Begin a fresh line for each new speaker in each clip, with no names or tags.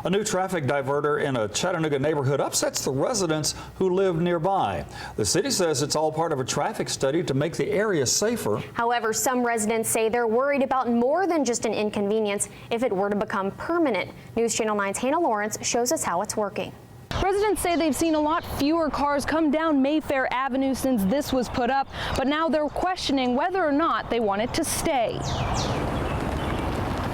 A new traffic diverter in a Chattanooga neighborhood upsets the residents who live nearby. The city says it's all part of a traffic study to make the area safer.
However, some residents say they're worried about more than just an inconvenience if it were to become permanent. News Channel 9's Hannah Lawrence shows us how it's working.
Residents say they've seen a lot fewer cars come down Mayfair Avenue since this was put up, but now they're questioning whether or not they want it to stay.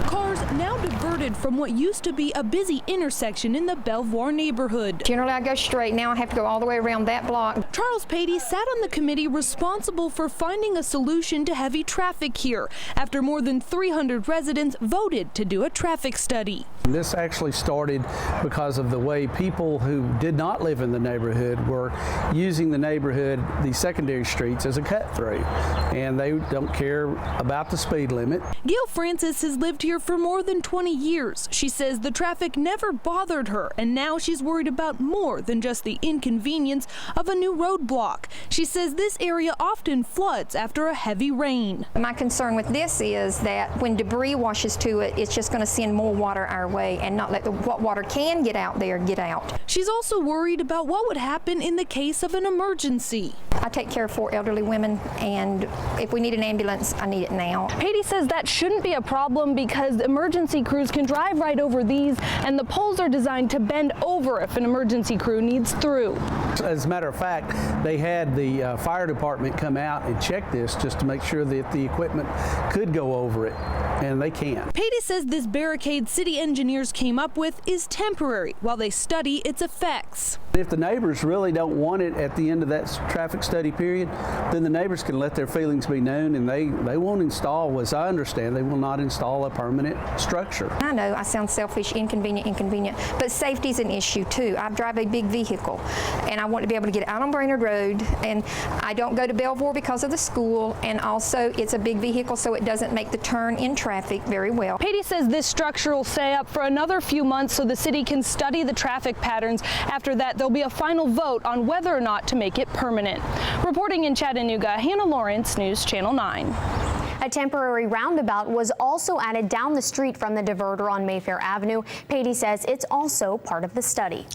Cars now diverted from what used to be a busy intersection in the Belvoir neighborhood.
Generally, I go straight. Now I have to go all the way around that block.
Charles Patey sat on the committee responsible for finding a solution to heavy traffic here after more than 300 residents voted to do a traffic study.
This actually started because of the way people who did not live in the neighborhood were using the neighborhood, the secondary streets, as a cut through, and they don't care about the speed limit.
Gail Francis has lived here for more than 20 years. She says the traffic never bothered her, and now she's worried about more than just the inconvenience of a new roadblock. She says this area often floods after a heavy rain.
My concern with this is that when debris washes to it, it's just going to send more water our way and not let what water can get out there get out.
She's also worried about what would happen in the case of an emergency.
I take care of 4 elderly women, and if we need an ambulance, I need it now.
Patey says that shouldn't be a problem because emergency crews can drive right over these, and the poles are designed to bend over if an emergency crew needs through.
As a matter of fact, they had the fire department come out and check this just to make sure that the equipment could go over it, and they can.
Patey says this barricade city engineers came up with is temporary while they study its effects.
If the neighbors really don't want it at the end of that traffic study period, then the neighbors can let their feelings be known, and they won't install, as I understand, they will not install a permanent structure.
I know I sound selfish, inconvenient, but safety's an issue too. I drive a big vehicle, and I want to be able to get out on Brainerd Road, and I don't go to Belvoir because of the school, and also it's a big vehicle, so it doesn't make the turn in traffic very well.
Patey says this structure will stay up for another few months so the city can study the traffic patterns. After that, there'll be a final vote on whether or not to make it permanent. Reporting in Chattanooga, Hannah Lawrence, News Channel 9.
A temporary roundabout was also added down the street from the diverter on Mayfair Avenue. Patey says it's also part of the study.